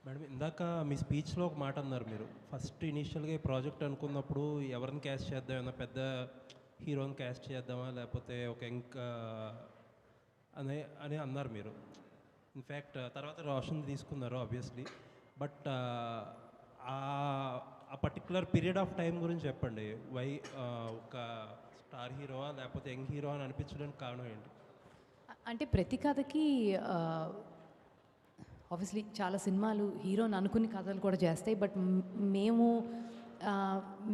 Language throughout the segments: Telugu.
మేడం, ఇందాక మీ స్పీచ్లో ఒక మాట అన్నారు మీరు. ఫస్ట్ ఇనీషియల్గా ఈ ప్రాజెక్ట్ అనుకున్నప్పుడు ఎవరిని క్యాస్ట్ చేద్దాం, ఏమన్నా పెద్ద హీరోని క్యాస్ట్ చేద్దామా, లేకపోతే ఒక ఇంకా అనే అని అన్నారు మీరు. ఇన్ఫ్యాక్ట్ తర్వాత రోషన్ తీసుకున్నారు ఆబ్వియస్లీ. బట్ ఆ పర్టికులర్ పీరియడ్ ఆఫ్ టైం గురించి చెప్పండి. వై ఒక స్టార్ హీరోవా లేకపోతే యంగ్ హీరో అని అనిపించడానికి కారణం ఏంటి? అంటే ప్రతి కథకి ఆబ్వియస్లీ చాలా సినిమాలు హీరోని అనుకుని కథలు కూడా చేస్తాయి. బట్ మేము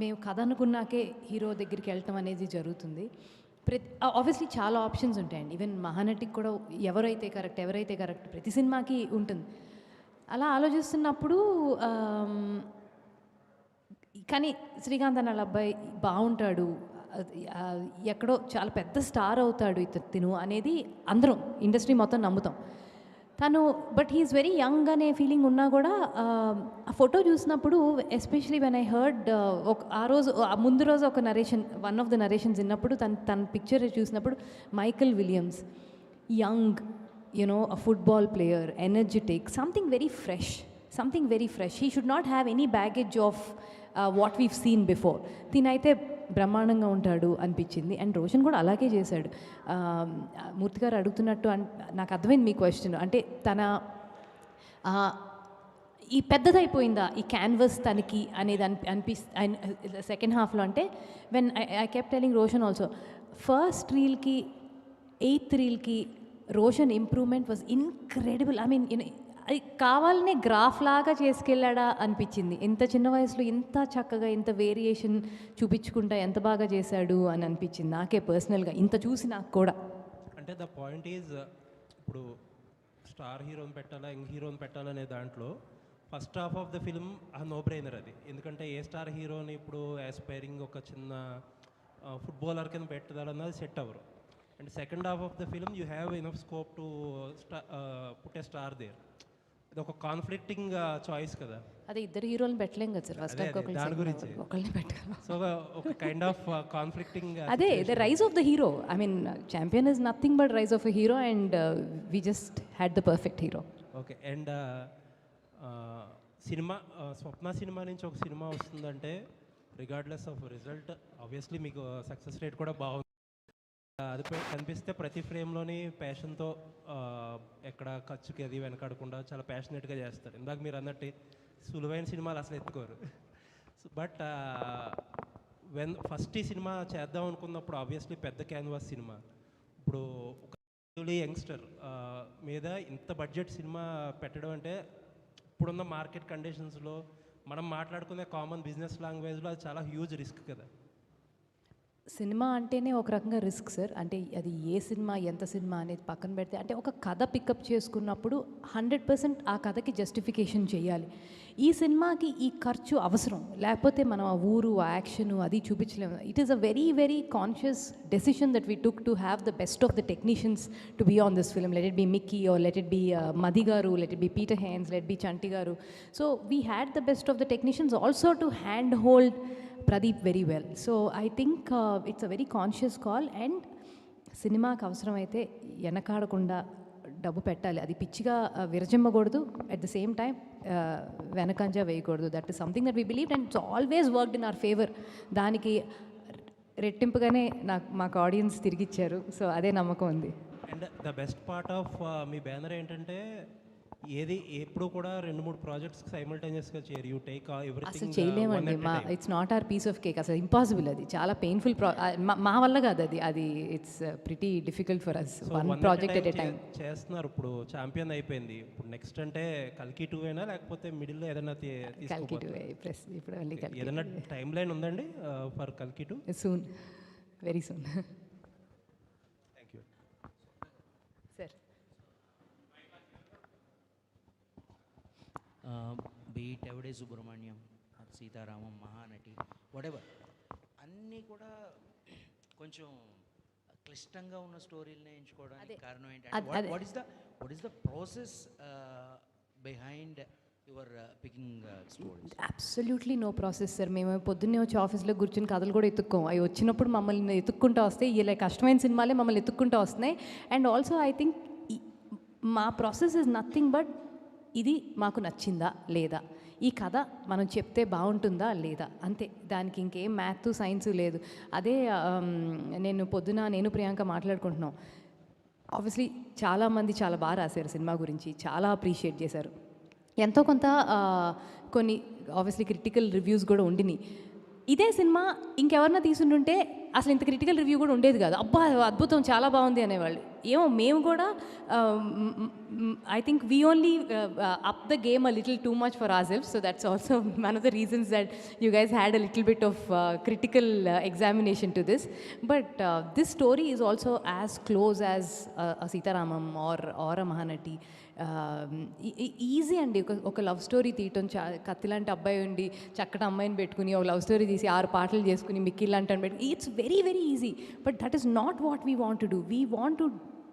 మేము కథ అనుకున్నాకే హీరో దగ్గరికి వెళ్ళటం అనేది జరుగుతుంది. ఆబ్వియస్లీ చాలా ఆప్షన్స్ ఉంటాయండి. ఈవెన్ మహానటికి కూడా ఎవరైతే కరెక్ట్ ప్రతి సినిమాకి ఉంటుంది. అలా ఆలోచిస్తున్నప్పుడు కానీ శ్రీకాంత్ అన్న అబ్బాయి బాగుంటాడు, ఎక్కడో చాలా పెద్ద స్టార్ అవుతాడు తిను అనేది అందరం ఇండస్ట్రీ మొత్తం నమ్ముతాం. తను బట్ హీఈస్ వెరీ యంగ్ అనే ఫీలింగ్ ఉన్నా కూడా ఆ ఫోటో చూసినప్పుడు ఎస్పెషలీ వెన్ ఐ హర్డ్ ఆ రోజు ముందు రోజు ఒక narration, one of the narrations విన్నప్పుడు తన పిక్చర్ చూసినప్పుడు Michael Williams, young, you know a football player, energetic, something very fresh. He should not have any baggage of what we've seen before. తినైతే బ్రహ్మాండంగా ఉంటాడు అనిపించింది. అండ్ రోషన్ కూడా అలాగే చేశాడు. మూర్తి గారు అడుగుతున్నట్టు నాకు అర్థమైంది మీ క్వశ్చన్. అంటే తన ఈ పెద్దదైపోయిందా ఈ క్యాన్వస్ తనకి అనేది సెకండ్ హాఫ్లో. అంటే when I kept telling Roshan also, first రీల్కి 8th రీల్కి Roshan improvement was incredible. I mean అది కావాలనే గ్రాఫ్ లాగా చేసుకెళ్ళాడా అనిపించింది. ఇంత చిన్న వయసులో ఇంత చక్కగా ఇంత వేరియేషన్ చూపించుకుంటా ఎంత బాగా చేశాడు అని అనిపించింది నాకే పర్సనల్గా, ఇంత చూసి నాకు కూడా. అంటే ద పాయింట్ ఈజ్, ఇప్పుడు స్టార్ హీరోని పెట్టాలా యంగ్ హీరోని పెట్టాలనే దాంట్లో first half of the film no brainer అది. ఎందుకంటే ఏ స్టార్ హీరోని ఇప్పుడు ఆస్పైరింగ్ ఒక చిన్న ఫుట్బాలర్ కింద పెట్టాలన్నది సెట్ అవ్వరు. And second half of the film you have enough scope to put a star there. ఇది ఒక కాన్ఫ్లిక్టింగ్ చాయిస్ కదా. అదే ఇద్దరు హీరోలు పెట్టలేం కదా సార్, ఫస్ట్ దాని గురించి ఒకళ్ళని పెట్టారు. సో ఒక కైండ్ ఆఫ్ కాన్ఫ్లిక్టింగ్, అదే the rise of the hero. I mean Champion is nothing but rise of a hero and we just had the perfect hero. Okay. And cinema Swapna cinema నుంచి ఒక సినిమా వస్తుందంటే రిగార్డ్లెస్ ఆఫ్ రిజల్ట్ ఆబ్వియస్లీ మీకు సక్సెస్ రేట్ కూడా బాగుంది. అది కనిపిస్తే ప్రతి ఫ్రేమ్లోని ప్యాషన్తో, ఎక్కడ ఖర్చుకి అది వెనకాడకుండా చాలా ప్యాషనెట్గా చేస్తారు. ఇందాక మీరు అన్నట్టు సులువైన సినిమాలు అసలు ఎత్తుకోరు. బట్ ఫస్ట్ ఈ సినిమా చేద్దాం అనుకున్నప్పుడు ఆబ్వియస్లీ పెద్ద క్యాన్వాస్ సినిమా. ఇప్పుడు ఒక యంగ్స్టర్ మీద ఇంత బడ్జెట్ సినిమా పెట్టడం అంటే ఇప్పుడున్న మార్కెట్ కండిషన్స్లో మనం మాట్లాడుకునే కామన్ బిజినెస్ లాంగ్వేజ్లో అది చాలా హ్యూజ్ రిస్క్ కదా. సినిమా అంటేనే ఒక రకంగా రిస్క్ సార్. అంటే అది ఏ సినిమా ఎంత సినిమా అనేది పక్కన పెడితే, అంటే ఒక కథ పికప్ చేసుకున్నప్పుడు 100% ఆ కథకి జస్టిఫికేషన్ చేయాలి. ఈ సినిమాకి ఈ ఖర్చు అవసరం, లేకపోతే మనం ఆ ఊరు ఆ యాక్షన్ అది చూపించలేము. It is a very very conscious decision that we took to have the best of the technicians to be on this film. Let it be Mickey or let it be Madhi గారు, let it be Peter Hein, let be Chanti గారు. So we had the best of the technicians also to hand hold Pradeep very well. So I think it's a very conscious call. And సినిమాకి అవసరమైతే వెనకాడకుండా డబ్బు పెట్టాలి. అది పిచ్చిగా విరజిమ్మకూడదు, అట్ ద సేమ్ టైం వెనకంజా వేయకూడదు. That is something that we believe and it's always worked in our favour. దానికి రెట్టింపుగానే మాకు ఆడియన్స్ తిరిగిచ్చారు. సో అదే నమ్మకం ఉంది. And the best part of me banner ఏంటంటే ఏది ఎప్పుడు కూడా 2-3 ప్రాజెక్ట్స్ సైమల్టేనియస్గా చేయరు. You take everything. అసలు చేయలేమండి. It's not our piece of cake. అసలు ఇంపాసిబుల్. అది చాలా పెయిన్ఫుల్. మా వల్ల కాదు అది. It's pretty difficult for us. One project at a time చేస్తున్నారు. ఇప్పుడు ఛాంపియన్ అయిపోయింది. ఇప్పుడు నెక్స్ట్ అంటే కల్కి 2 అయినా లేకపోతే మిడిల్లో ఏదైనా కల్కి 2 ఇప్పుడు ఏదైనా టైం లైన్ ఉందండి ఫర్ కల్కి 2? Soon, very soon. Thank you sir. Beat Yevade Subrahmanyam, Sitaramam, Mahanati, whatever అన్నీ కూడా కొంచెం క్లిష్టంగా ఉన్న స్టోరీలనే ఎంచుకోవడానికి కారణం ఏంటంటే what is the process behind your picking stories? Absolutely no process sir. మేము పొద్దున్నే వచ్చి ఆఫీస్లో కూర్చుని కథలు కూడా ఎత్తుక్కోం. అవి వచ్చినప్పుడు మమ్మల్ని ఎత్తుక్కుంటూ వస్తాయి. ఇలా కష్టమైన సినిమాలే మమ్మల్ని ఎత్తుక్కుంటూ వస్తున్నాయి. అండ్ ఆల్సో ఐ థింక్ మా ప్రాసెస్ ఇస్ నథింగ్ బట్ ఇది మాకు నచ్చిందా లేదా, ఈ కథ మనం చెప్తే బాగుంటుందా లేదా, అంతే. దానికి ఇంకేం మ్యాథ్ సైన్స్ లేదు. అదే నేను ప్రియాంక మాట్లాడుకుంటున్నాం. ఆబ్వియస్లీ చాలామంది చాలా బాగా రాశారు సినిమా గురించి, చాలా అప్రిషియేట్ చేశారు. ఎంతో కొంత కొన్ని ఆబ్వియస్లీ క్రిటికల్ రివ్యూస్ కూడా ఉండినాయి. ఇదే సినిమా ఇంకెవరన్నా తీసుంటుంటే అసలు ఇంత క్రిటికల్ రివ్యూ కూడా ఉండేది కాదు. అబ్బా అద్భుతం, చాలా బాగుంది అనేవాళ్ళు. ఏమో మేము కూడా I think we only up the game a little too much for our self. So that's also one of the reasons that you guys had a little bit of critical examination to this. But this story is also as close as a Sitaramam or a Mahanati. Easy అండి ఒక లవ్ స్టోరీ తీయటం. కత్తిలాంటి అబ్బాయి ఉండి చక్కటి అమ్మాయిని పెట్టుకుని ఒక లవ్ స్టోరీ తీసి 6 పాటలు చేసుకుని మిక్కీ లాంటి అని పెట్టుకుని it's very very easy. But that is not what we want to do. We want to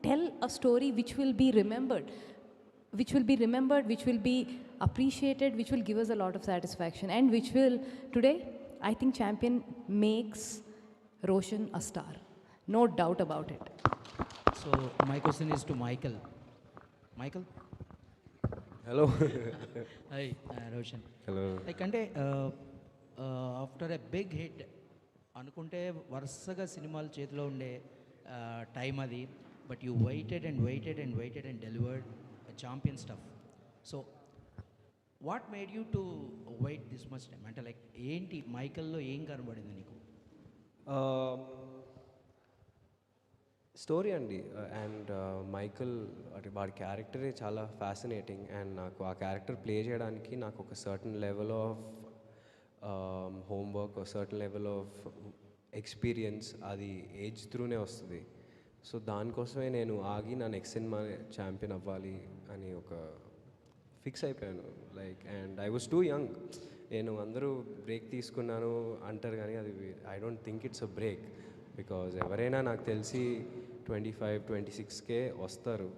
tell a story which will be remembered, which will be appreciated, which will give us a lot of satisfaction, and which will today I think Champion makes Roshan a star, no doubt about it. So my question is to Michael. Hello. Hi, Roshan. Hello. Like అంటే ఆఫ్టర్ ఎ బిగ్ హిట్ అనుకుంటే వరుసగా సినిమాలు చేతిలో ఉండే టైం అది. But you waited and delivered Champion stuff. So what made you to wait this much time? అంటే లైక్ ఏంటి మైకల్లో ఏం కనబడింది నీకు? స్టోరీ అండి. అండ్ మైకల్ అంటే వాడి క్యారెక్టరే చాలా ఫ్యాసినేటింగ్. అండ్ నాకు ఆ క్యారెక్టర్ ప్లే చేయడానికి నాకు ఒక సర్టన్ లెవెల్ ఆఫ్ హోంవర్క్, ఒక సర్టన్ లెవెల్ ఆఫ్ ఎక్స్పీరియన్స్ అది ఏజ్ త్రూనే వస్తుంది. సో దానికోసమే నేను ఆగి నా నెక్స్ట్ సినిమా ఛాంపియన్ అవ్వాలి అని ఒక ఫిక్స్ అయిపోయాను. Like and I was two young. నేను అందరూ బ్రేక్ తీసుకున్నాను అంటారు కానీ అది I don't think it's a break. Because ఎవరైనా నాకు తెలిసి 25-26కే వస్తారు.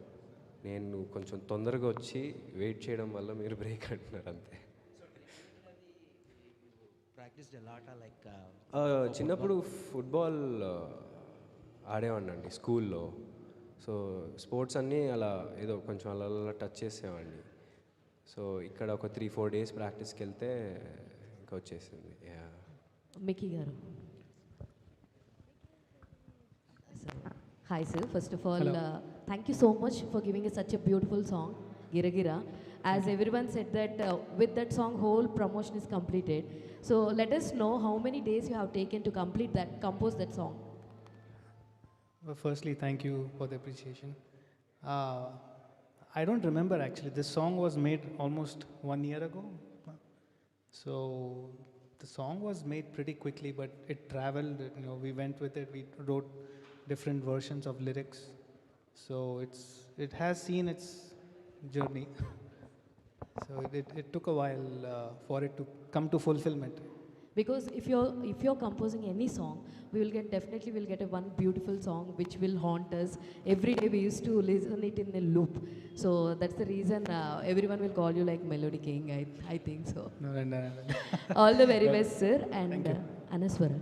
నేను కొంచెం తొందరగా వచ్చి వెయిట్ చేయడం వల్ల మీరు బ్రేక్ అంటున్నారు అంతే. చిన్నప్పుడు ఫుట్బాల్ ఆడేవాడిని స్కూల్లో. సో స్పోర్ట్స్ అన్నీ అలా ఏదో కొంచెం అలా టచ్ చేసేవాడిని. సో ఇక్కడ ఒక 3-4 డేస్ ప్రాక్టీస్కి వెళ్తే ఇంకా వచ్చేసింది. మిక్కీ గారు. Hi sir, first of all, thank you so much for giving us such a beautiful song, Gira Gira. As everyone said that with that song whole promotion is completed. So let us know how many days you have taken to compose that song. Well, firstly, thank you for the appreciation. I don't remember actually. This song was made almost 1 year ago. So the song was made pretty quickly, but it traveled. We went with it. We wrote different versions of lyrics. So it has seen its journey. So it took a while for it to come to fulfillment. Because if you're composing any song, we'll get one beautiful song which will haunt us. Every day we used to listen it in a loop. So that's the reason everyone will call you like Melody King. I think so. No. All the very best, sir. And Anaswara.